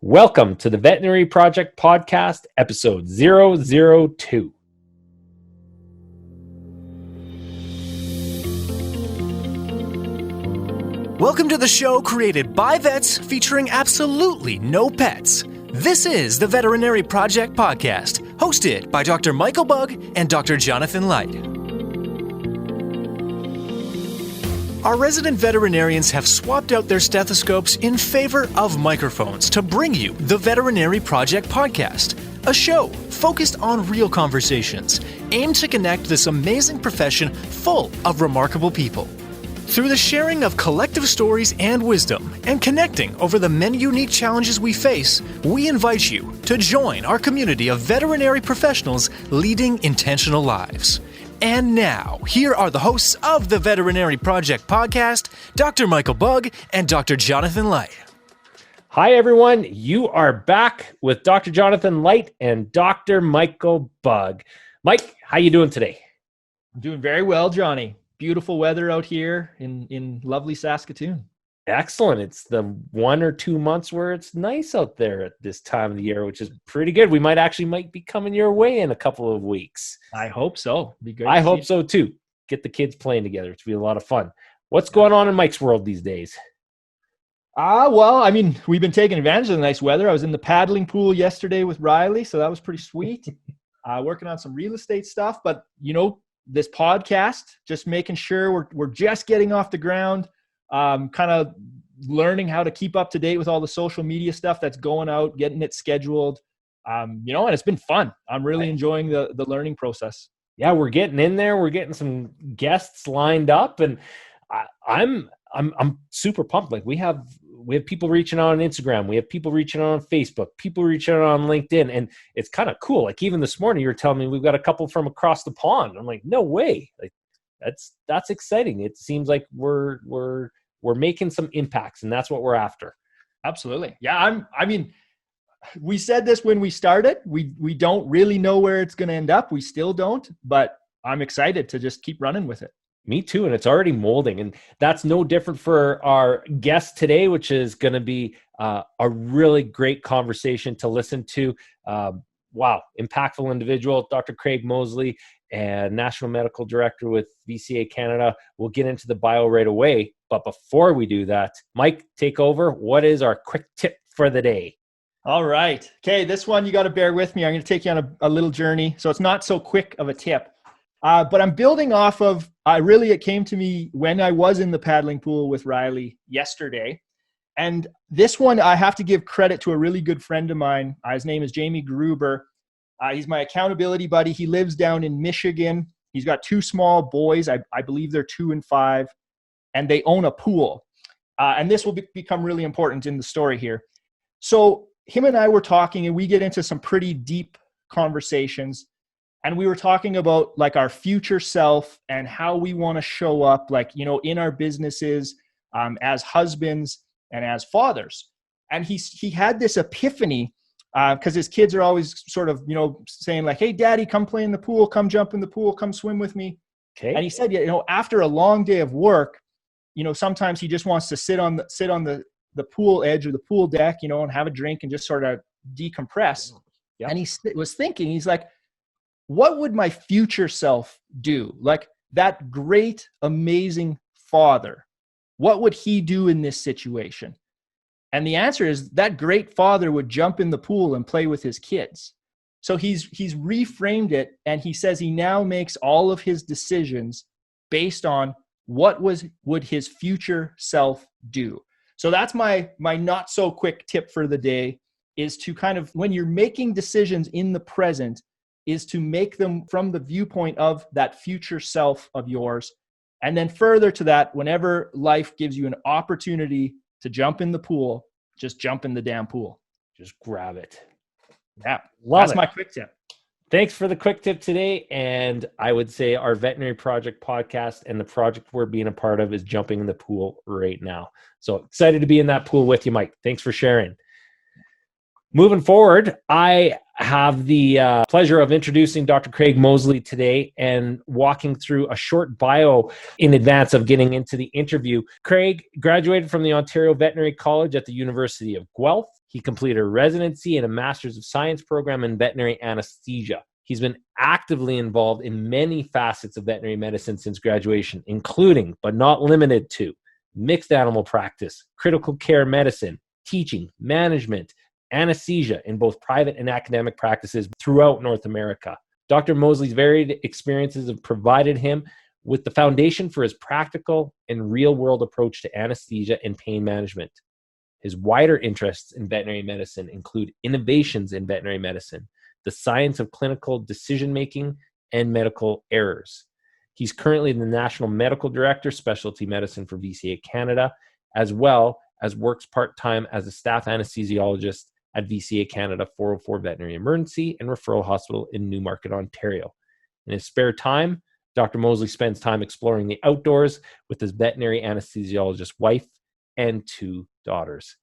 Welcome to the Veterinary Project Podcast, episode 002. Welcome to the show created by vets featuring absolutely no pets. This is the Veterinary Project Podcast, hosted by Dr. Michael Bugg and Dr. Jonathan Light. Our resident veterinarians have swapped out their stethoscopes in favor of microphones to bring you the Veterinary Project Podcast, a show focused on real conversations, aimed to connect this amazing profession full of remarkable people. Through the sharing of collective stories and wisdom, and connecting over the many unique challenges we face, we invite you to join our community of veterinary professionals leading intentional lives. And now, here are the hosts of the Veterinary Project Podcast, Dr. Michael Bugg and Dr. Jonathan Light. Hi, everyone. You are back with Dr. Jonathan Light and Dr. Michael Bugg. Mike, how you doing today? I'm doing very well, Johnny. Beautiful weather out here in lovely Saskatoon. Excellent. It's the 1 or 2 months where it's nice out there at this time of the year, which is pretty good. We might be coming your way in a couple of weeks. I hope so. Be great. I hope so too. Get the kids playing together. It's be a lot of fun. What's going on in Mike's world these days? We've been taking advantage of the nice weather. I was in the paddling pool yesterday with Riley, so that was pretty sweet. Working on some real estate stuff, but this podcast, just making sure we're just getting off the ground. Kind of learning how to keep up to date with all the social media stuff that's going out, getting it scheduled, and it's been fun. I'm really enjoying the learning process. Yeah, we're getting in there. We're getting some guests lined up, and I'm super pumped. Like we have people reaching out on Instagram, we have people reaching out on Facebook, people reaching out on LinkedIn, and it's kind of cool. Like even this morning, you were telling me we've got a couple from across the pond. I'm like, no way! Like that's exciting. It seems like we're making some impacts, and that's what we're after. Absolutely. Yeah. We said this when we started, we don't really know where it's going to end up. We still don't, but I'm excited to just keep running with it. Me too. And it's already molding, and that's no different for our guest today, which is going to be a really great conversation to listen to. Wow. Impactful individual, Dr. Craig Mosley, and National Medical Director with VCA Canada. We'll get into the bio right away. But before we do that, Mike, take over. What is our quick tip for the day? All right. Okay, this one, you got to bear with me. I'm going to take you on a little journey. So it's not so quick of a tip. But I'm building off of, it came to me when I was in the paddling pool with Riley yesterday. And this one, I have to give credit to a really good friend of mine. His name is Jamie Gruber. He's my accountability buddy. He lives down in Michigan. He's got 2 small boys. I believe they're 2 and 5, and they own a pool. And this will become really important in the story here. So him and I were talking, and we get into some pretty deep conversations. And we were talking about like our future self and how we want to show up, like, in our businesses, as husbands and as fathers. And he had this epiphany, because his kids are always sort of, saying like, hey, Daddy, come play in the pool, come jump in the pool, come swim with me. Okay. And he said, after a long day of work, sometimes he just wants to sit on the pool edge or the pool deck, and have a drink and just sort of decompress. Yeah. And he was thinking, he's like, what would my future self do? Like that great, amazing father, what would he do in this situation? And the answer is that great father would jump in the pool and play with his kids. So he's reframed it, and he says he now makes all of his decisions based on what would his future self do. So that's my not so quick tip for the day, is to kind of, when you're making decisions in the present, is to make them from the viewpoint of that future self of yours. And then further to that, whenever life gives you an opportunity to jump in the pool, just jump in the damn pool. Just grab it. Yeah, That's my quick tip. Thanks for the quick tip today. And I would say our Veterinary Project Podcast and the project we're being a part of is jumping in the pool right now. So excited to be in that pool with you, Mike. Thanks for sharing. moving forward, I have the pleasure of introducing Dr. Craig Mosley today and walking through a short bio in advance of getting into the interview. Craig graduated from the Ontario Veterinary College at the University of Guelph. He completed a residency and a Master's of Science program in veterinary anesthesia. He's been actively involved in many facets of veterinary medicine since graduation, including, but not limited to, mixed animal practice, critical care medicine, teaching, management, anesthesia in both private and academic practices throughout North America. Dr. Mosley's varied experiences have provided him with the foundation for his practical and real-world approach to anesthesia and pain management. His wider interests in veterinary medicine include innovations in veterinary medicine, the science of clinical decision-making, and medical errors. He's currently the National Medical Director, Specialty Medicine for VCA Canada, as well as works part-time as a staff anesthesiologist at VCA Canada 404 Veterinary Emergency and Referral Hospital in Newmarket, Ontario. In his spare time, Dr. Mosley spends time exploring the outdoors with his veterinary anesthesiologist wife and 2 daughters.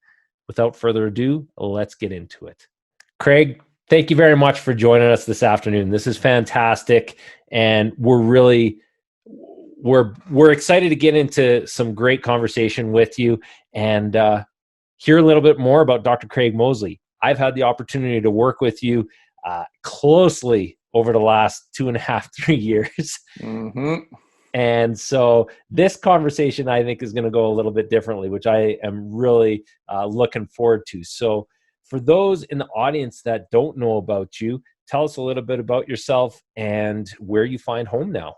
Without further ado, let's get into it. Craig, thank you very much for joining us this afternoon. This is fantastic, and we're excited to get into some great conversation with you and hear a little bit more about Dr. Craig Mosley. I've had the opportunity to work with you closely over the last 2.5, 3 years. Mm-hmm. And so this conversation, I think, is going to go a little bit differently, which I am really looking forward to. So for those in the audience that don't know about you, tell us a little bit about yourself and where you find home now.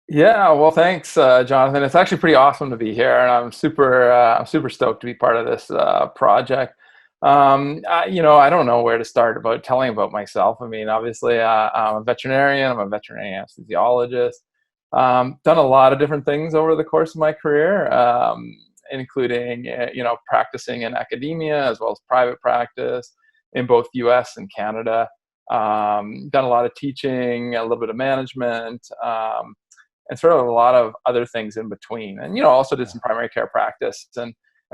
Yeah, well, thanks, Jonathan. It's actually pretty awesome to be here, and I'm super stoked to be part of this project. I don't know where to start about telling about myself. I mean, obviously, I'm a veterinarian. I'm a veterinary anesthesiologist. Done a lot of different things over the course of my career, including practicing in academia as well as private practice in both U.S. and Canada. Done a lot of teaching, a little bit of management. And sort of a lot of other things in between, and also did some primary care practice, and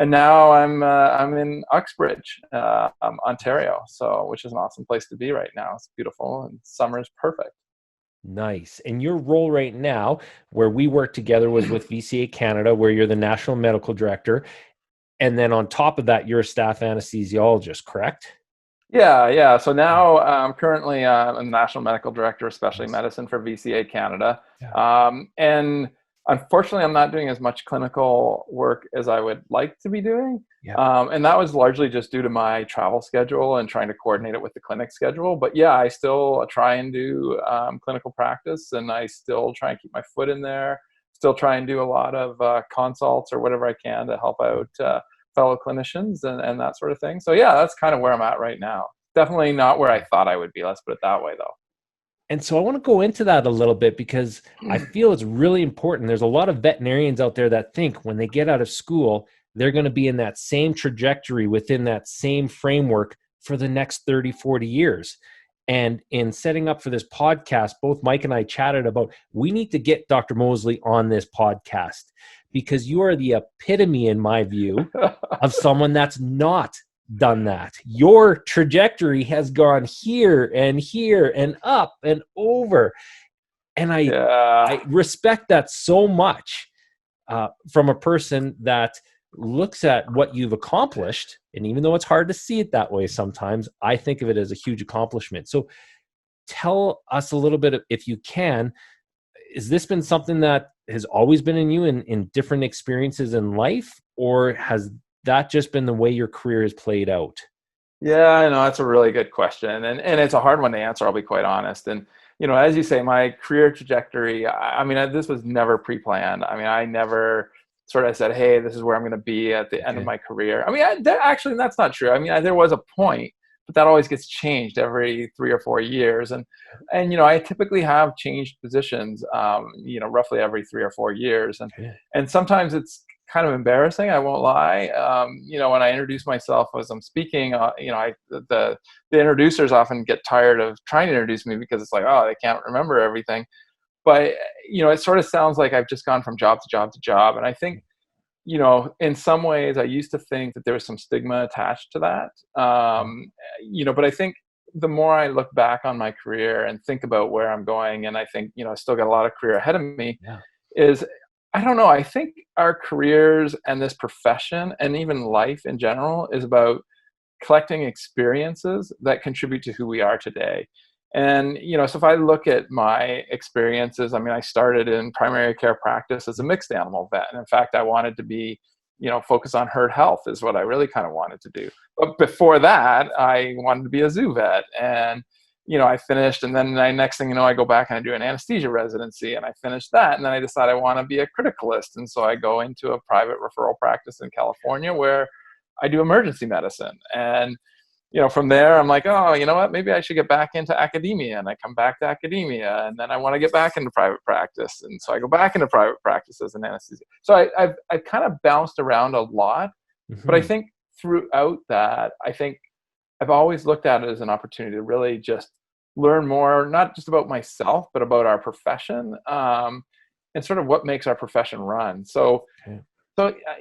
now I'm in Uxbridge, Ontario, which is an awesome place to be right now. It's beautiful, and summer is perfect. Nice. And your role right now, where we work together, was with VCA Canada, where you're the National Medical Director, and then on top of that, you're a staff anesthesiologist, correct? Yeah. So now I'm currently a National Medical Director of Specialty Medicine for VCA Canada. Yeah. And unfortunately, I'm not doing as much clinical work as I would like to be doing. Yeah. And that was largely just due to my travel schedule and trying to coordinate it with the clinic schedule. But yeah, I still try and do clinical practice, and I still try and keep my foot in there, still try and do a lot of consults or whatever I can to help out fellow clinicians and that sort of thing. So yeah, that's kind of where I'm at right now. Definitely not where I thought I would be. Let's put it that way, though. And so I want to go into that a little bit because I feel it's really important. There's a lot of veterinarians out there that think when they get out of school, they're going to be in that same trajectory within that same framework for the next 30, 40 years. And in setting up for this podcast, both Mike and I chatted about, we need to get Dr. Mosley on this podcast because you are the epitome, in my view, of someone that's not done that. Your trajectory has gone here and up and over. And I respect that so much from a person that looks at what you've accomplished. And even though it's hard to see it that way sometimes, I think of it as a huge accomplishment. So tell us a little bit, if you can, has this been something that has always been in you in different experiences in life, or has that just been the way your career has played out? Yeah, I know that's a really good question. And it's a hard one to answer, I'll be quite honest. And, as you say, my career trajectory, I mean, this was never pre-planned. I mean, I never sort of said, hey, this is where I'm going to be at the end of my career. I mean, actually, that's not true. I mean, there was a point, but that always gets changed every 3 or 4 years. And I typically have changed positions, roughly every 3 or 4 years. And sometimes it's kind of embarrassing, I won't lie. When I introduce myself as I'm speaking, the introducers often get tired of trying to introduce me because it's like, oh, they can't remember everything. But, it sort of sounds like I've just gone from job to job to job. And I think in some ways I used to think that there was some stigma attached to that. But I think the more I look back on my career and think about where I'm going, and I think, I still got a lot of career ahead of me, is, I don't know, I think our careers and this profession and even life in general is about collecting experiences that contribute to who we are today. And, so if I look at my experiences, I started in primary care practice as a mixed animal vet. And in fact, I wanted to be, focus on herd health is what I really kind of wanted to do. But before that, I wanted to be a zoo vet. And, I finished, and then next thing you know, I go back and I do an anesthesia residency, and I finished that. And then I decide I want to be a criticalist. And so I go into a private referral practice in California where I do emergency medicine. And, from there, I'm like, oh, you know what, maybe I should get back into academia. And I come back to academia, and then I want to get back into private practice. And so I go back into private practice as an anesthesia. So I've kind of bounced around a lot, but I think throughout that, I think I've always looked at it as an opportunity to really just learn more, not just about myself, but about our profession, and sort of what makes our profession run. So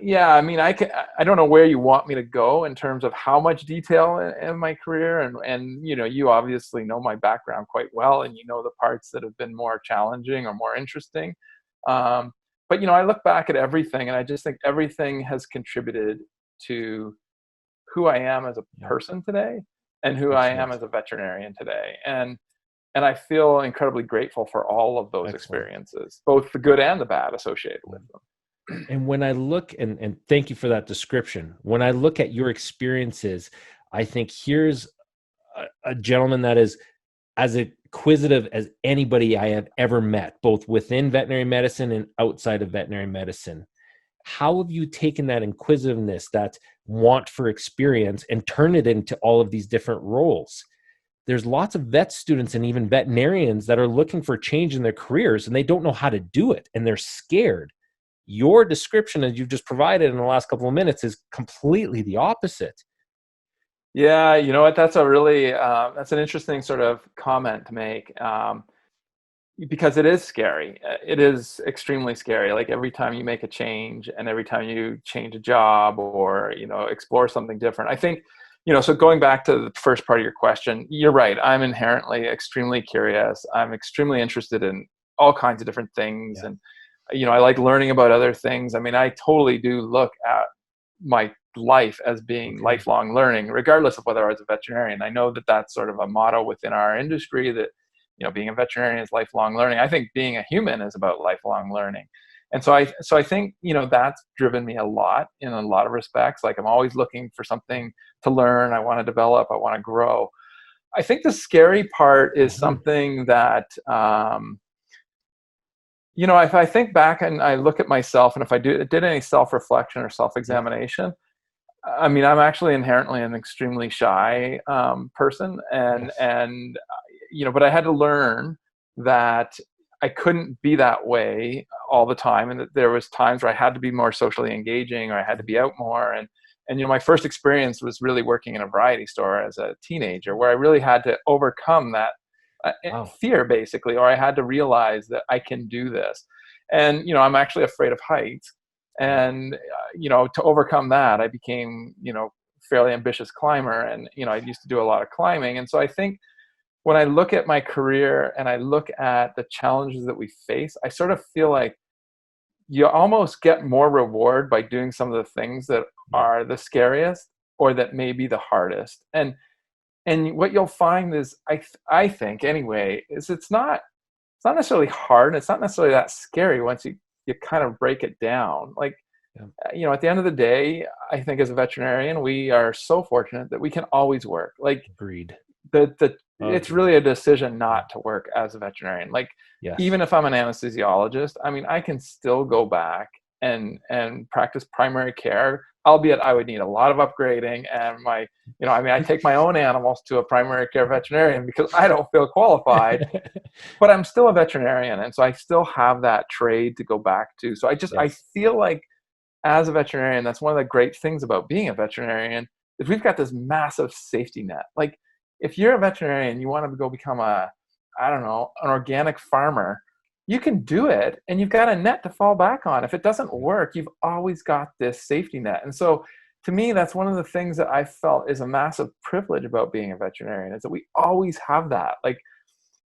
yeah, I don't know where you want me to go in terms of how much detail in my career, and you obviously know my background quite well, and the parts that have been more challenging or more interesting. But I look back at everything, and I just think everything has contributed to who I am as a person today, and who I am as a veterinarian today. And I feel incredibly grateful for all of those experiences, both the good and the bad associated with them. And when I look, and thank you for that description, when I look at your experiences, I think here's a gentleman that is as inquisitive as anybody I have ever met, both within veterinary medicine and outside of veterinary medicine. How have you taken that inquisitiveness, that want for experience, and turn it into all of these different roles? There's lots of vet students and even veterinarians that are looking for change in their careers, and they don't know how to do it, and they're scared. Your description, as you've just provided in the last couple of minutes, is completely the opposite. Yeah, you know what? That's a really that's an interesting sort of comment to make, because it is scary. It is extremely scary. Like every time you make a change, and every time you change a job, or explore something different. I think so. Going back to the first part of your question, you're right. I'm inherently extremely curious. I'm extremely interested in all kinds of different things, and I like learning about other things. I totally do look at my life as being lifelong learning, regardless of whether I was a veterinarian. I know that that's sort of a motto within our industry, that, being a veterinarian is lifelong learning. I think being a human is about lifelong learning. And so I think, that's driven me a lot in a lot of respects. Like I'm always looking for something to learn. I want to develop, I want to grow. I think the scary part is something that, if I think back and I look at myself, and if I did any self-reflection or self-examination, I'm actually inherently an extremely shy person, but I had to learn that I couldn't be that way all the time, and that there was times where I had to be more socially engaging, or I had to be out more. And my first experience was really working in a variety store as a teenager, where I really had to overcome that fear, basically, or I had to realize that I can do this. And I'm actually afraid of heights, and to overcome that, I became fairly ambitious climber, and I used to do a lot of climbing. And so I think when I look at my career and I look at the challenges that we face, I sort of feel like you almost get more reward by doing some of the things that are the scariest, or that may be the hardest. And what you'll find is, I think anyway, is it's not necessarily hard. It's not necessarily that scary once you kind of break it down. Like, at the end of the day, I think as a veterinarian, we are so fortunate that we can always work. Like, Agreed. It's really a decision not to work as a veterinarian. Like, even if I'm an anesthesiologist, I can still go back and practice primary care, albeit I would need a lot of upgrading. And I take my own animals to a primary care veterinarian because I don't feel qualified, but I'm still a veterinarian. And so I still have that trade to go back to. So I feel like as a veterinarian, that's one of the great things about being a veterinarian, is we've got this massive safety net. Like, if you're a veterinarian, you want to go become an organic farmer, you can do it, and you've got a net to fall back on. If it doesn't work, you've always got this safety net. And so to me, that's one of the things that I felt is a massive privilege about being a veterinarian, is that we always have that. Like,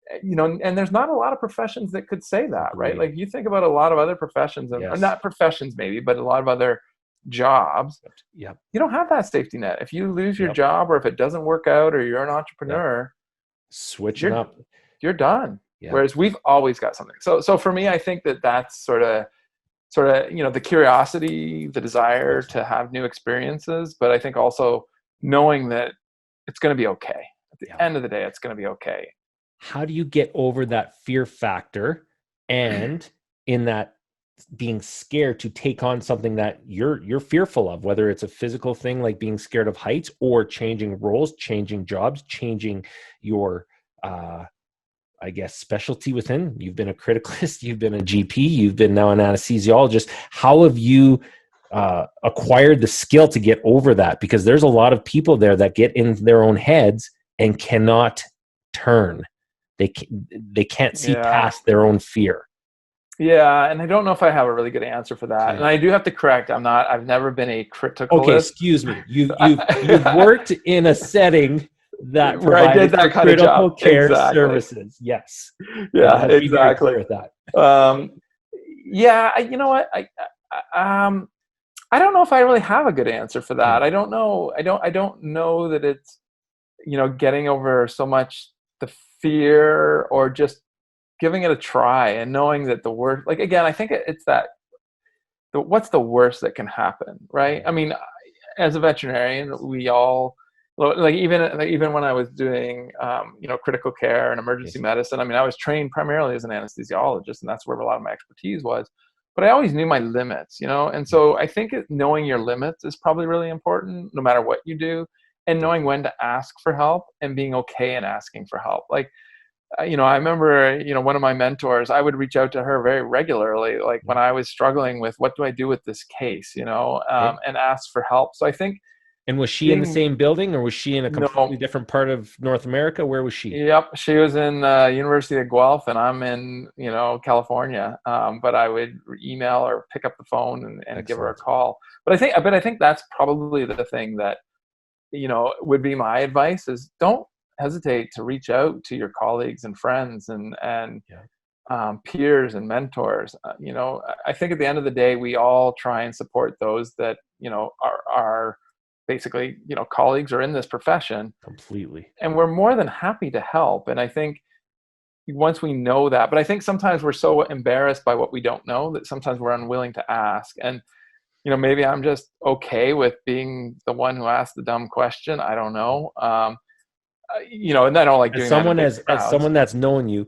and there's not a lot of professions that could say that, right? Like, you think about a lot of other professions, or not professions maybe, but a lot of other jobs. You don't have that safety net. If you lose your job, or if it doesn't work out, or you're an entrepreneur, switching up, you're done. Whereas we've always got something. So for me, I think that's sort of, the curiosity, the desire to have new experiences, but I think also knowing that it's going to be okay. At the end of the day, it's going to be okay. How do you get over that fear factor, and in that being scared to take on something that you're fearful of, whether it's a physical thing like being scared of heights, or changing roles, changing jobs, changing your I guess specialty within? You've been a criticalist, you've been a GP, you've been now an anesthesiologist. How have you acquired the skill to get over that? Because there's a lot of people there that get in their own heads and cannot turn. They can't see past their own fear. Yeah, and I don't know if I have a really good answer for that. And I do have to correct. I've never been a criticalist. Okay, excuse me. You've worked in a setting that where I did that kind of job. Care services. Yes. Yeah, exactly. With that. You know what? I don't know if I really have a good answer for that. I don't know. I don't know that it's, getting over so much the fear, or just giving it a try and knowing that the worst, like, again, I think it's that, what's the worst that can happen, right? I mean, as a veterinarian, we all, like, even when I was doing, critical care and emergency medicine, I mean, I was trained primarily as an anesthesiologist, and that's where a lot of my expertise was, but I always knew my limits, and so I think knowing your limits is probably really important, no matter what you do, and knowing when to ask for help and being okay in asking for help. Like, I remember, one of my mentors, I would reach out to her very regularly, like when I was struggling with, what do I do with this case, and ask for help. So I think. And was she in the same building, or was she in a completely different part of North America? Where was she? Yep. She was in University of Guelph, and I'm in, California. But I would email or pick up the phone and give her a call. But I think that's probably the thing that, would be my advice, is don't hesitate to reach out to your colleagues and friends and peers and mentors. I think at the end of the day, we all try and support those that, are basically, colleagues are in this profession completely. And we're more than happy to help. And I think once we know that, but I think sometimes we're so embarrassed by what we don't know that sometimes we're unwilling to ask. And, maybe I'm just okay with being the one who asked the dumb question. I don't know. And I don't like doing that. As someone that's known you,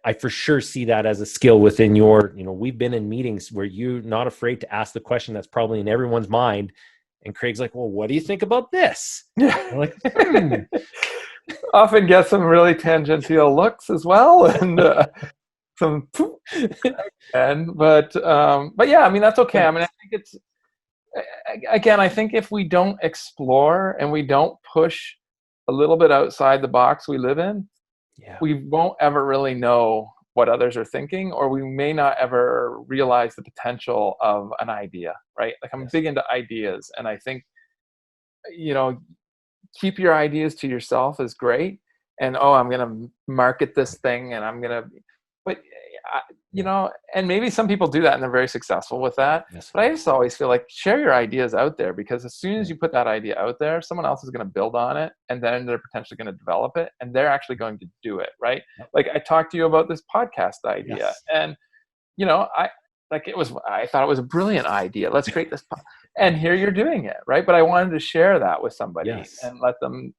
I for sure see that as a skill within your, we've been in meetings where you're not afraid to ask the question that's probably in everyone's mind. And Craig's like, well, what do you think about this? I'm like, Often get some really tangential looks as well. And some, but yeah, I mean, that's okay. I mean, I think it's, again, I think if we don't explore and we don't push a little bit outside the box we live in, we won't ever really know what others are thinking, or we may not ever realize the potential of an idea, right? Like, I'm big into ideas, and I think, keep your ideas to yourself is great. And, I'm going to market this thing, and I'm going to, but and maybe some people do that and they're very successful with that. Yes. But I just always feel like, share your ideas out there, because as soon as you put that idea out there, someone else is going to build on it, and then they're potentially going to develop it, and they're actually going to do it, right? Like, I talked to you about this podcast idea, and I thought it was a brilliant idea. Let's create this and here you're doing it, right? But I wanted to share that with somebody and let them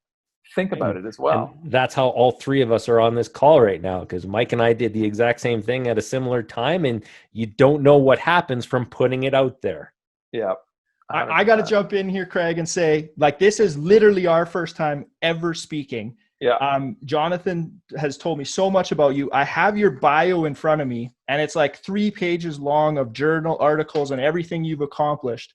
think about it as well. And that's how all three of us are on this call right now, because Mike and I did the exact same thing at a similar time, and you don't know what happens from putting it out there. Yeah. I got to jump in here, Craig, and say, like, this is literally our first time ever speaking. Yeah. Jonathan has told me so much about you. I have your bio in front of me, and it's like 3 pages long of journal articles and everything you've accomplished.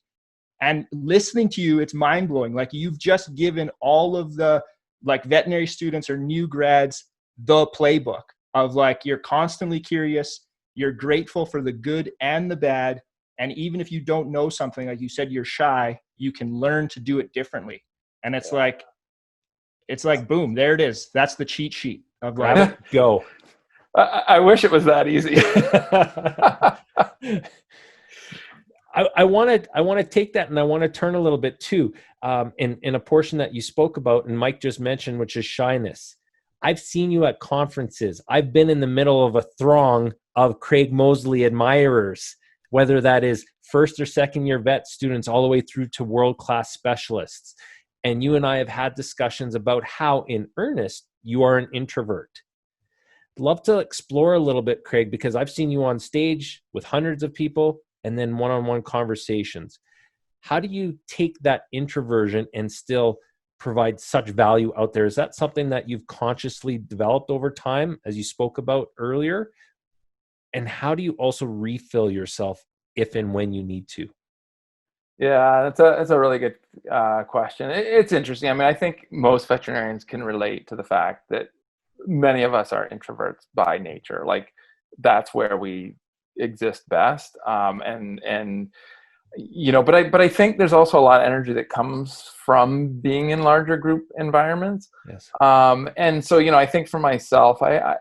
And listening to you, it's mind blowing. Like, you've just given all of the, like, veterinary students or new grads the playbook of, like, you're constantly curious. You're grateful for the good and the bad. And even if you don't know something, like you said, you're shy, you can learn to do it differently. And it's like, boom, there it is. That's the cheat sheet of life. Go. I wish it was that easy. I want to take that, and I want to turn a little bit too, in a portion that you spoke about, and Mike just mentioned, which is shyness. I've seen you at conferences. I've been in the middle of a throng of Craig Mosley admirers, whether that is first or second year vet students all the way through to world-class specialists. And you and I have had discussions about how, in earnest, you are an introvert. Love to explore a little bit, Craig, because I've seen you on stage with hundreds of people and then one-on-one conversations. How do you take that introversion and still provide such value out there? Is that something that you've consciously developed over time, as you spoke about earlier? And how do you also refill yourself if and when you need to? Yeah, that's a really good question. It's interesting. I mean, I think most veterinarians can relate to the fact that many of us are introverts by nature. Like, that's where we exist best. And you know, but I think there's also a lot of energy that comes from being in larger group environments. Yes. And so, you know, I think for myself, I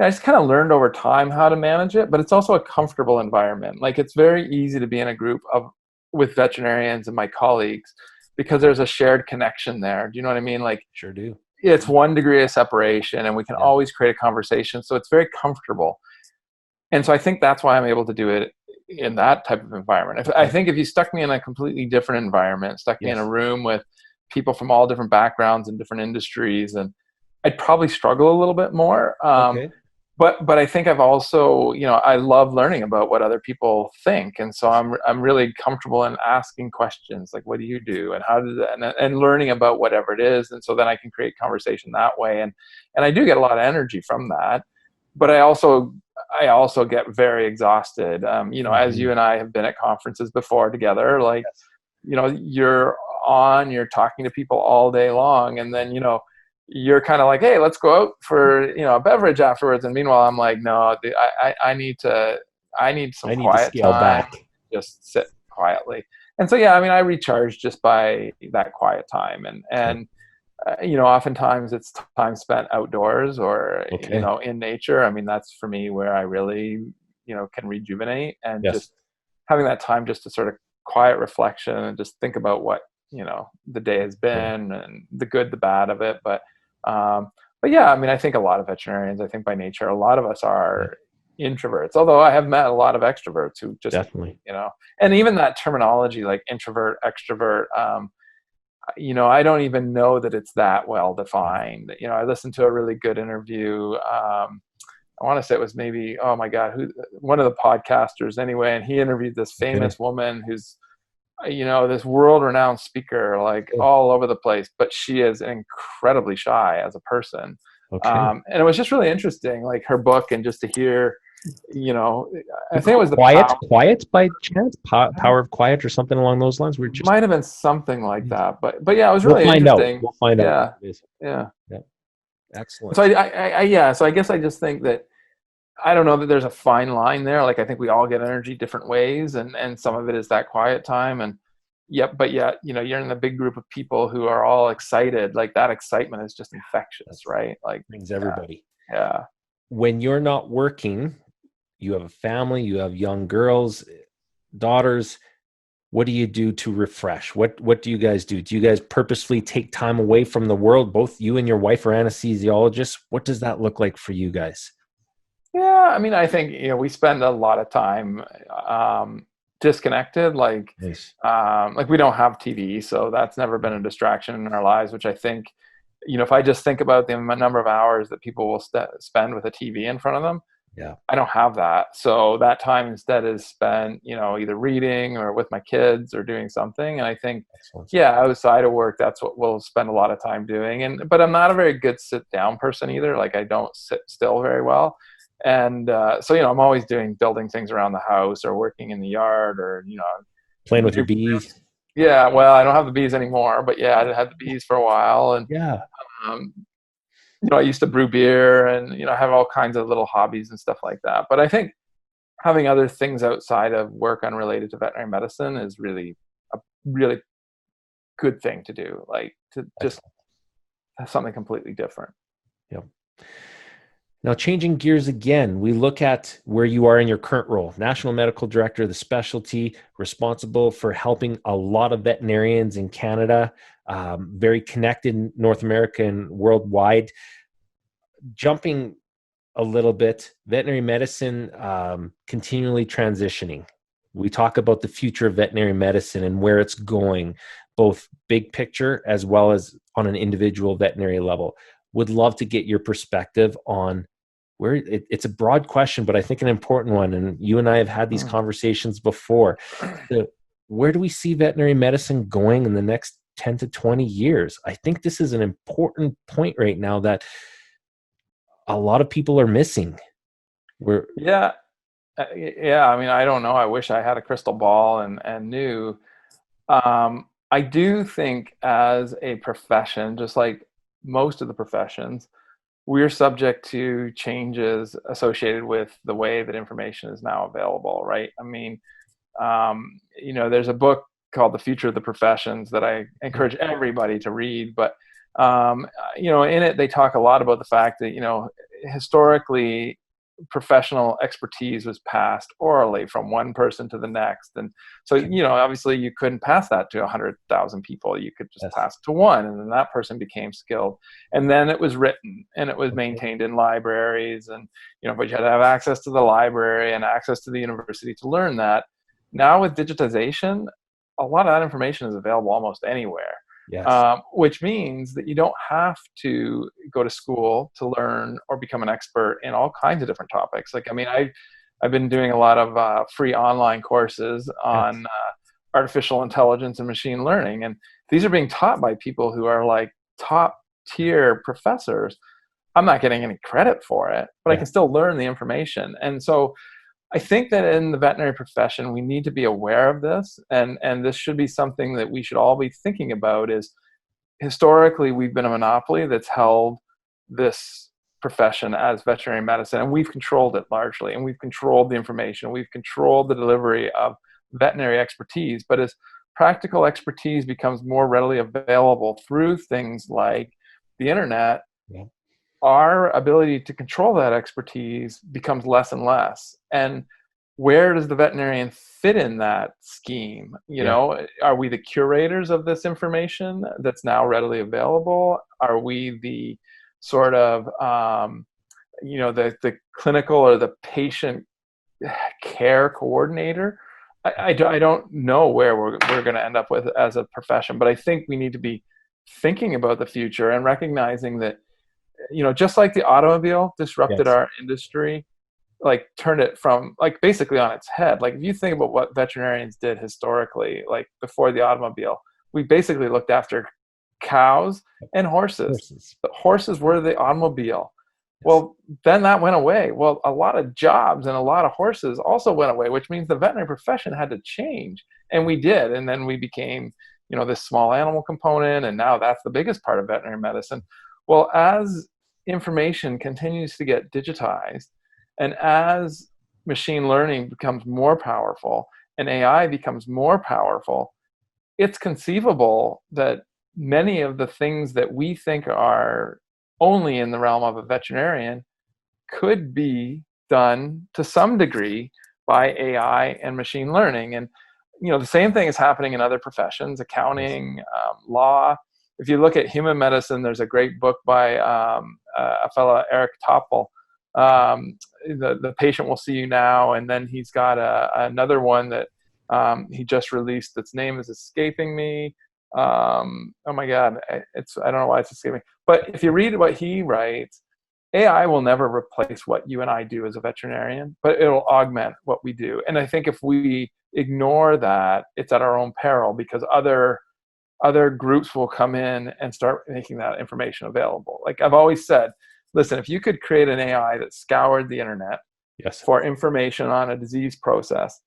just kind of learned over time how to manage it, but it's also a comfortable environment. Like, it's very easy to be in a group with veterinarians and my colleagues because there's a shared connection there. Do you know what I mean? Like, sure do. It's 1 degree of separation, and we can always create a conversation. So it's very comfortable. And so I think that's why I'm able to do it in that type of environment. I think if you stuck me in a completely different environment, stuck me in a room with people from all different backgrounds and different industries, and I'd probably struggle a little bit more. But I think I've also, you know, I love learning about what other people think. And so I'm really comfortable in asking questions like, what do you do? And how does that, and learning about whatever it is. And so then I can create conversation that way. And I do get a lot of energy from that, but I also get very exhausted. You know, as you and I have been at conferences before together, like, you know, you're talking to people all day long. And then, you know, you're kind of like, hey, let's go out for, you know, a beverage afterwards. And meanwhile, I'm like, no, I need some quiet time. Back. Just sit quietly. And so, yeah, I mean, I recharge just by that quiet time. And you know, oftentimes it's time spent outdoors or, you know, in nature. I mean, that's for me where I really, you know, can rejuvenate, and just having that time just to sort of quiet reflection and just think about what, you know, the day has been and the good, the bad of it. But yeah, I mean, I think a lot of veterinarians, I think by nature, a lot of us are introverts, although I have met a lot of extroverts who just, you know, and even that terminology like introvert, extrovert, you know, I don't even know that it's that well defined. You know, I listened to a really good interview. I want to say it was maybe, oh my God, one of the podcasters anyway. And he interviewed this famous woman who's, you know, this world-renowned speaker, like all over the place, but she is incredibly shy as a person. And it was just really interesting, like her book, and just to hear, you know, I think it was Quiet by chance, Power of Quiet or something along those lines. Might have been something like that, but yeah, it was really interesting. We'll find out. Yeah. Excellent. So so I guess I just think that, I don't know that there's a fine line there. Like, I think we all get energy different ways, and some of it is that quiet time. And but yet, you know, you're in a big group of people who are all excited. Like, that excitement is just infectious, right? Like, brings everybody. Yeah. When you're not working, you have a family, you have young girls, daughters. What do you do to refresh? What do you guys do? Do you guys purposefully take time away from the world? Both you and your wife are anesthesiologists. What does that look like for you guys? Yeah, I mean, I think, you know, we spend a lot of time disconnected. Like, like we don't have TV, so that's never been a distraction in our lives. Which I think, you know, if I just think about the number of hours that people will spend with a TV in front of them, I don't have that. So that time instead is spent, you know, either reading or with my kids or doing something. And I think, outside of work, that's what we'll spend a lot of time doing. But I'm not a very good sit down person either. Like, I don't sit still very well. And so, you know, I'm always building things around the house or working in the yard, or, you know, playing with your bees. Yeah, well, I don't have the bees anymore, but yeah, I had the bees for a while. And you know, I used to brew beer, and, you know, have all kinds of little hobbies and stuff like that. But I think having other things outside of work unrelated to veterinary medicine is really a really good thing to do. Like to just have something completely different. Yep. Now, changing gears again, we look at where you are in your current role, National Medical Director of the specialty, responsible for helping a lot of veterinarians in Canada, very connected in North America and worldwide. Jumping a little bit, veterinary medicine continually transitioning. We talk about the future of veterinary medicine and where it's going, both big picture as well as on an individual veterinary level. Would love to get your perspective on where it's a broad question, but I think an important one. And you and I have had these conversations before. Where do we see veterinary medicine going in the next 10 to 20 years? I think this is an important point right now that a lot of people are missing. Yeah. I mean, I don't know. I wish I had a crystal ball and knew. I do think as a profession, just like most of the professions, we're subject to changes associated with the way that information is now available, right? I mean, there's a book called The Future of the Professions that I encourage everybody to read, but in it, they talk a lot about the fact that, historically, professional expertise was passed orally from one person to the next. And so, obviously you couldn't pass that to 100,000 people. You could just pass it to one, and then that person became skilled. And then it was written and it was maintained in libraries, and, but you had to have access to the library and access to the university to learn that. Now with digitization, a lot of that information is available almost anywhere. Yes. Which means that you don't have to go to school to learn or become an expert in all kinds of different topics. Like, I mean, I've been doing a lot of free online courses on artificial intelligence and machine learning, and these are being taught by people who are like top tier professors. I'm not getting any credit for it, but I can still learn the information. And so I think that in the veterinary profession, we need to be aware of this, and this should be something that we should all be thinking about. Is historically, we've been a monopoly that's held this profession as veterinary medicine, and we've controlled it largely, and we've controlled the information, we've controlled the delivery of veterinary expertise. But as practical expertise becomes more readily available through things like the internet, our ability to control that expertise becomes less and less. And where does the veterinarian fit in that scheme? Are we the curators of this information that's now readily available? Are we the sort of, the clinical or the patient care coordinator? I don't know where we're going to end up with as a profession, but I think we need to be thinking about the future and recognizing that, just like the automobile disrupted our industry, like turned it from like basically on its head. Like if you think about what veterinarians did historically, like before the automobile, we basically looked after cows and horses. The horses were the automobile. Well, then that went away. Well, a lot of jobs and a lot of horses also went away, which means the veterinary profession had to change. And we did. And then we became, this small animal component. And now that's the biggest part of veterinary medicine. Well, as information continues to get digitized, and as machine learning becomes more powerful and AI becomes more powerful, it's conceivable that many of the things that we think are only in the realm of a veterinarian could be done to some degree by AI and machine learning. And, the same thing is happening in other professions, accounting, law. If you look at human medicine, there's a great book by a fellow, Eric Topol. The Patient Will See You Now, and then he's got another one that he just released. Its name is escaping me. Oh my God, I don't know why it's escaping. But if you read what he writes, AI will never replace what you and I do as a veterinarian, but it'll augment what we do. And I think if we ignore that, it's at our own peril, because other groups will come in and start making that information available. Like I've always said, listen, if you could create an AI that scoured the internet for information on a disease process,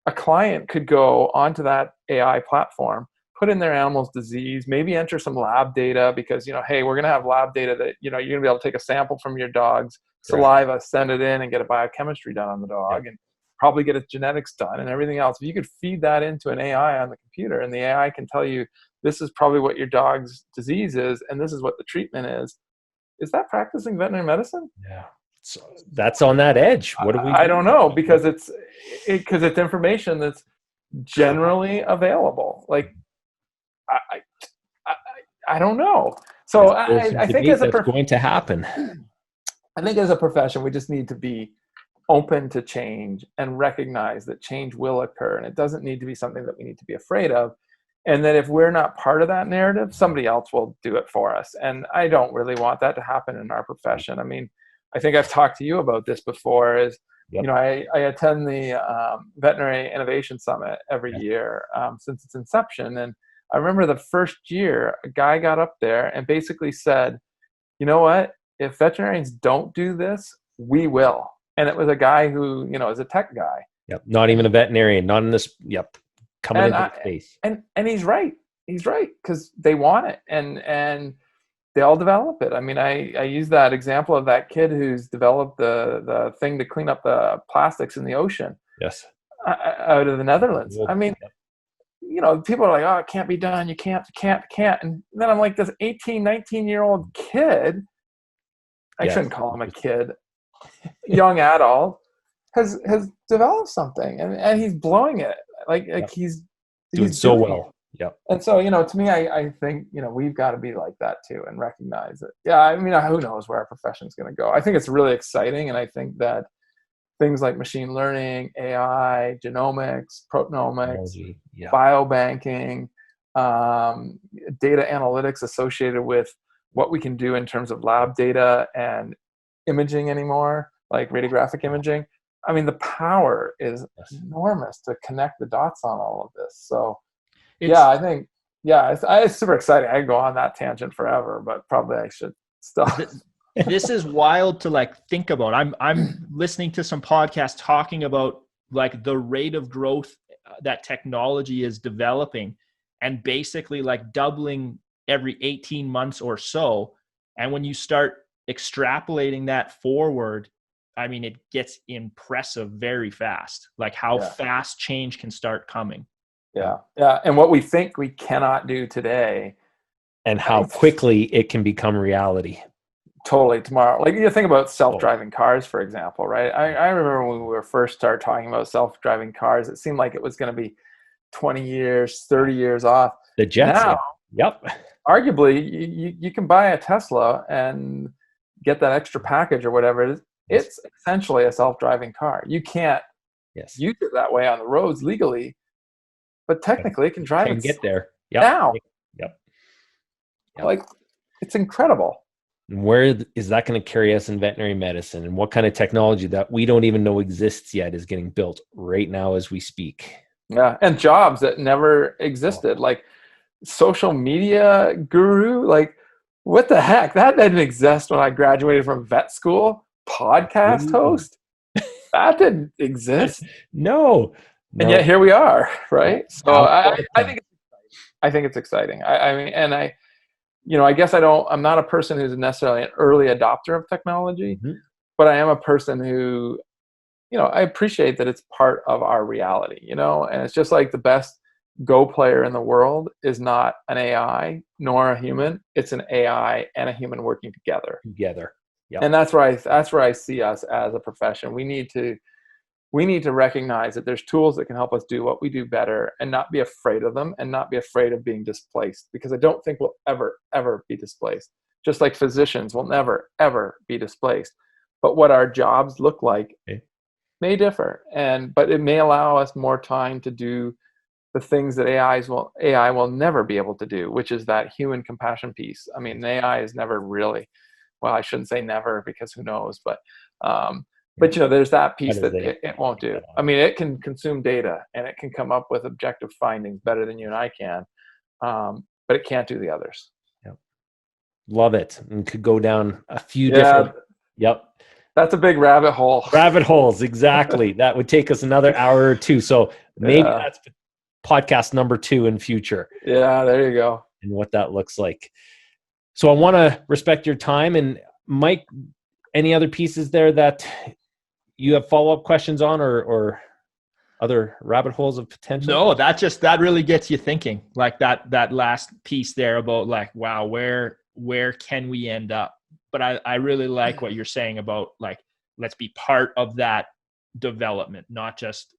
a client could go onto that AI platform, put in their animal's disease, maybe enter some lab data, because, hey, we're going to have lab data that, you're going to be able to take a sample from your dog's saliva, send it in and get a biochemistry done on the dog and probably get its genetics done and everything else. If you could feed that into an AI on the computer, and the AI can tell you, this is probably what your dog's disease is, and this is what the treatment is that practicing veterinary medicine? Yeah. So that's on that edge. What do we do? I don't know, because it's information that's generally available. Like, I don't know. So I think as that's going to happen. I think as a profession, we just need to be open to change and recognize that change will occur, and it doesn't need to be something that we need to be afraid of. And that if we're not part of that narrative, somebody else will do it for us. And I don't really want that to happen in our profession. I mean, I think I've talked to you about this before, is, you know, I attend the Veterinary Innovation Summit every year since its inception. And I remember the first year, a guy got up there and basically said, you know what, if veterinarians don't do this, we will. And it was a guy who, you know, is a tech guy. Yep. Not even a veterinarian, not in this, coming into the space. And he's right. He's right, because they want it, and they'll develop it. I mean, I use that example of that kid who's developed the thing to clean up the plastics in the ocean. Yes. Out of the Netherlands. I mean, you know, people are like, oh, it can't be done. You can't. And then I'm like, this 18, 19-year-old kid, I shouldn't call him a kid, young adult, has developed something, and he's blowing it. Like he's doing so well. Yep. And so, you know, to me, I think, you know, we've got to be like that too, and recognize it. Yeah. I mean, who knows where our profession is going to go. I think it's really exciting. And I think that things like machine learning, AI, genomics, proteomics, biobanking, data analytics associated with what we can do in terms of lab data and imaging anymore, like radiographic imaging. I mean, the power is enormous to connect the dots on all of this. So, I think, it's super exciting. I could go on that tangent forever, but probably I should stop. This is wild to like think about. I'm listening to some podcasts talking about like the rate of growth that technology is developing, and basically like doubling every 18 months or so. And when you start extrapolating that forward, I mean, it gets impressive very fast, like how fast change can start coming. Yeah. And what we think we cannot do today, and how quickly it can become reality. Totally, tomorrow. Like, you think about self-driving cars, for example, right? I remember when we were first started talking about self-driving cars, it seemed like it was going to be 20 years, 30 years off. The Jets. Now, arguably, you can buy a Tesla and get that extra package or whatever it is. It's essentially a self-driving car. You can't use it that way on the roads legally, but technically it can drive. Can get there now. Yep. Like, it's incredible. And where is that going to carry us in veterinary medicine, and what kind of technology that we don't even know exists yet is getting built right now as we speak? Yeah, and jobs that never existed, like social media guru. Like, what the heck? That didn't exist when I graduated from vet school. Podcast host, that didn't exist. No. And yet here we are, right? So I think it's exciting. I mean, and I guess I'm not a person who's necessarily an early adopter of technology, but I am a person who, I appreciate that it's part of our reality, and it's just like the best Go player in the world is not an AI nor a human. It's an AI and a human working together. Yep. And that's where I see us as a profession. We need to recognize that there's tools that can help us do what we do better, and not be afraid of them, and not be afraid of being displaced, because I don't think we'll ever be displaced. Just like physicians will never, ever be displaced. But what our jobs look like may differ, but it may allow us more time to do the things that AI will never be able to do, which is that human compassion piece. I mean, AI is never really, well, I shouldn't say never, because who knows, but there's that piece that it won't do. I mean, it can consume data, and it can come up with objective findings better than you and I can, but it can't do the others. Yep. Love it. And could go down a few different. Yep. That's a big rabbit hole. Rabbit holes, exactly. That would take us another hour or two. So maybe that's podcast number 2 in future. Yeah, there you go. And what that looks like. So I want to respect your time. And Mike, any other pieces there that you have follow-up questions on, or other rabbit holes of potential? No, that really gets you thinking, like that last piece there about like, wow, where can we end up? But I really like what you're saying about like, let's be part of that development, not just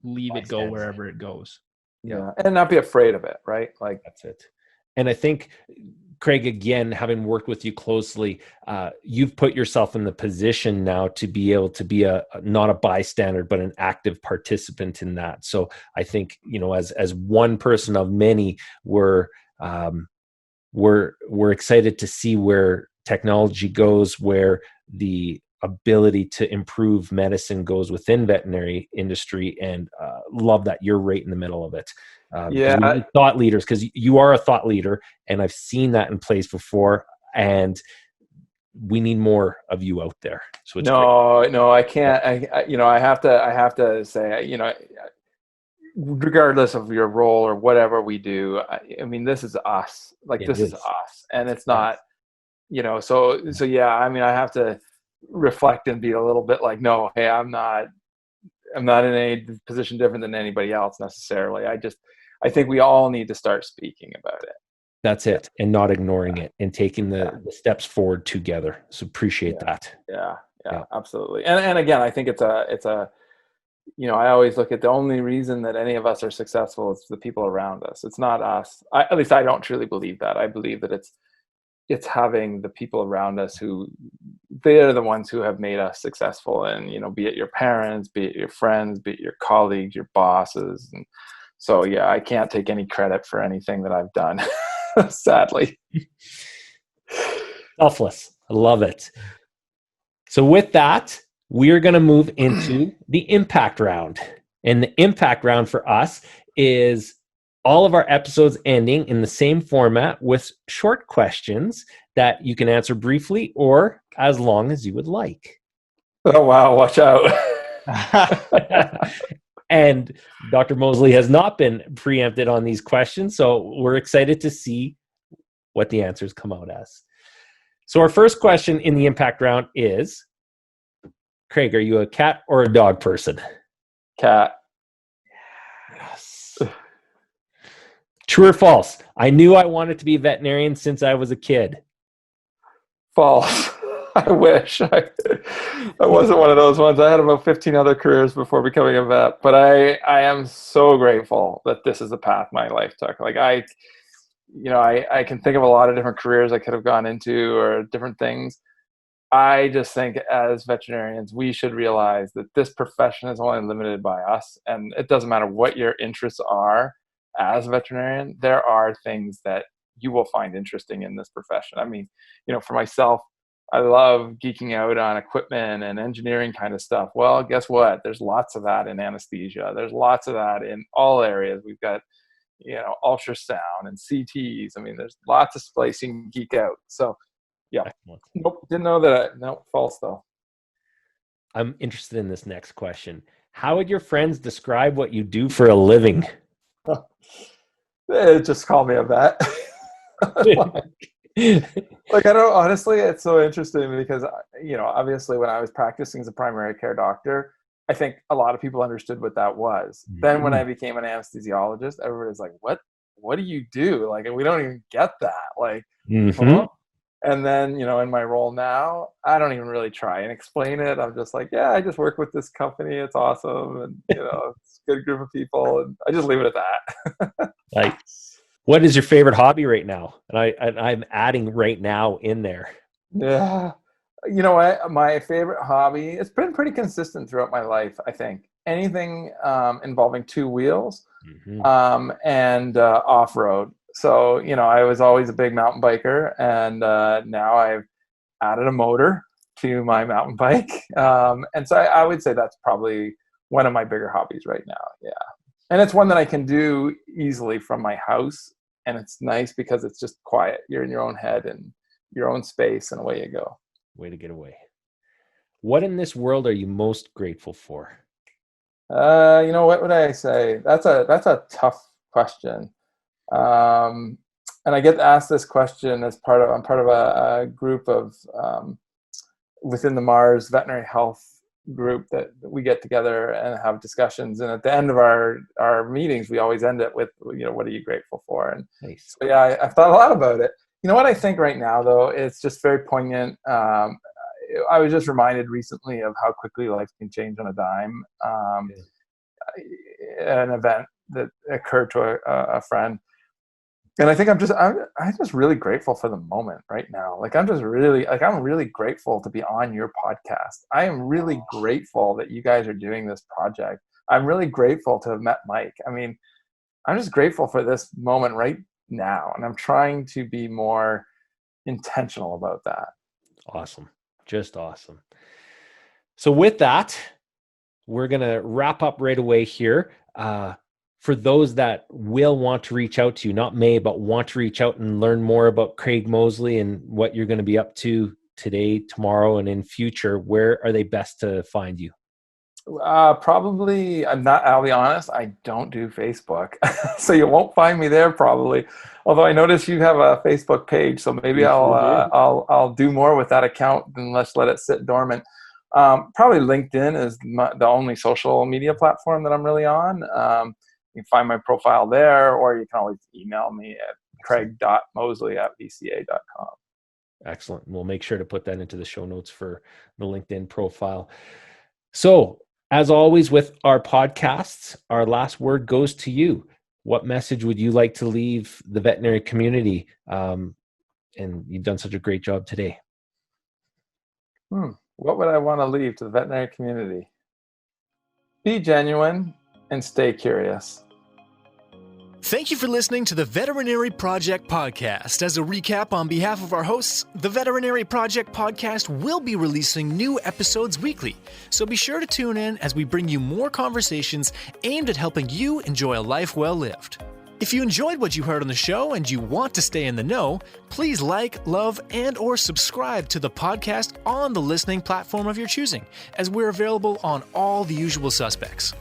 leave it go wherever it goes. Yeah. And not be afraid of it, right? Like, that's it. And I think, Craig, again, having worked with you closely, you've put yourself in the position now to be able to be not a bystander, but an active participant in that. So I think, as one person of many, we're excited to see where technology goes, where the ability to improve medicine goes within veterinary industry, and love that you're right in the middle of it. We need thought leaders, because you are a thought leader, and I've seen that in place before, and we need more of you out there. So it's great. No, I can't. I have to say, regardless of your role or whatever we do, I mean, this is us. Like, this is us, and it's not, So yeah. I mean, I have to reflect and be a little bit like, no, hey, I'm not in any position different than anybody else necessarily. I think we all need to start speaking about it. That's it. And not ignoring it, and taking the steps forward together. So appreciate that. Yeah, absolutely. And again, I think it's a, I always look at the only reason that any of us are successful is the people around us. It's not us. At least I don't truly believe that. I believe that it's having the people around us who, they're the ones who have made us successful. And, be it your parents, be it your friends, be it your colleagues, your bosses. And so, yeah, I can't take any credit for anything that I've done, sadly. Selfless. I love it. So with that, we are going to move into the impact round. And the impact round for us is all of our episodes ending in the same format with short questions that you can answer briefly or as long as you would like. Oh, wow. Watch out. And Dr. Mosley has not been preempted on these questions, so we're excited to see what the answers come out as. So our first question in the impact round is, Craig, are you a cat or a dog person? Cat. Yes. True or false? I knew I wanted to be a veterinarian since I was a kid. False. I wish. I wasn't one of those ones. I had about 15 other careers before becoming a vet, but I am so grateful that this is the path my life took. Like I can think of a lot of different careers I could have gone into or different things. I just think as veterinarians, we should realize that this profession is only limited by us, and it doesn't matter what your interests are as a veterinarian. There are things that you will find interesting in this profession. I mean, for myself, I love geeking out on equipment and engineering kind of stuff. Well, guess what? There's lots of that in anesthesia. There's lots of that in all areas. We've got, ultrasound and CTs. I mean, there's lots of place you can geek out. So, yeah. Excellent. Nope, didn't know that. No, false though. I'm interested in this next question. How would your friends describe what you do for a living? Just call me a vet. Like, I don't, honestly, it's so interesting because, obviously when I was practicing as a primary care doctor, I think a lot of people understood what that was. Mm-hmm. Then when I became an anesthesiologist, everybody's like, what do you do? Like, we don't even get that. Like, and then, in my role now, I don't even really try and explain it. I'm just like, yeah, I just work with this company. It's awesome. And, it's a good group of people. And I just leave it at that. Nice. What is your favorite hobby right now? And I'm adding right now in there. Yeah. You know what? My favorite hobby, it's been pretty consistent throughout my life, I think. Anything involving two wheels and off-road. So, I was always a big mountain biker, and now I've added a motor to my mountain bike. And so I would say that's probably one of my bigger hobbies right now. Yeah. And it's one that I can do easily from my house. And it's nice because it's just quiet. You're in your own head and your own space, and away you go. Way to get away. What in this world are you most grateful for? What would I say? That's a tough question. And I get asked this question I'm part of a group of within the Mars Veterinary Health group that we get together and have discussions. And at the end of our meetings, we always end it with, what are you grateful for? And Nice. so, yeah, I've thought a lot about it. You know what I think right now, though, it's just very poignant. I was just reminded recently of how quickly life can change on a dime. An event that occurred to a friend. And I think I'm just really grateful for the moment right now. Like I'm really grateful to be on your podcast. I am really grateful that you guys are doing this project. I'm really grateful to have met Mike. I mean, I'm just grateful for this moment right now. And I'm trying to be more intentional about that. Awesome. Just awesome. So with that, we're going to wrap up right away here. For those that will want to reach out to you, not may, but want to reach out and learn more about Craig Mosley and what you're going to be up to today, tomorrow, and in future, where are they best to find you? Probably, I'll be honest, I don't do Facebook. So you won't find me there probably. Although I notice you have a Facebook page, so maybe I'll do more with that account than let's let it sit dormant. Probably LinkedIn is the only social media platform that I'm really on. You can find my profile there, or you can always email me at craig.mosley@vca.com. Excellent. We'll make sure to put that into the show notes for the LinkedIn profile. So, as always with our podcasts, our last word goes to you. What message would you like to leave the veterinary community? And you've done such a great job today. What would I want to leave to the veterinary community? Be genuine and stay curious. Thank you for listening to the Veterinary Project Podcast. As a recap, on behalf of our hosts, the Veterinary Project Podcast will be releasing new episodes weekly. So be sure to tune in as we bring you more conversations aimed at helping you enjoy a life well lived. If you enjoyed what you heard on the show and you want to stay in the know, please like, love, and or subscribe to the podcast on the listening platform of your choosing, as we're available on all the usual suspects.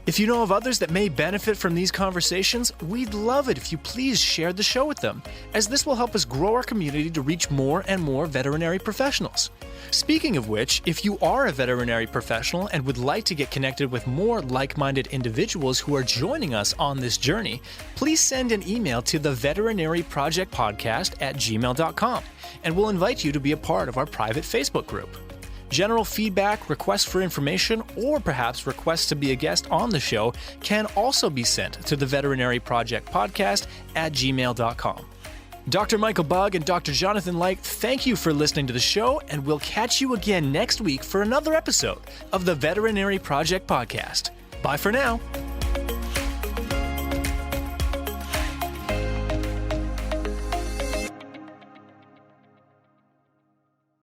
If you know of others that may benefit from these conversations, we'd love it if you please share the show with them, as this will help us grow our community to reach more and more veterinary professionals. Speaking of which, if you are a veterinary professional and would like to get connected with more like-minded individuals who are joining us on this journey, please send an email to the Veterinary Project Podcast @gmail.com, and we'll invite you to be a part of our private Facebook group. General feedback, requests for information, or perhaps requests to be a guest on the show can also be sent to the Veterinary Project Podcast @gmail.com. Dr. Michael Bugg and Dr. Jonathan Mike, thank you for listening to the show, and we'll catch you again next week for another episode of the Veterinary Project Podcast. Bye for now.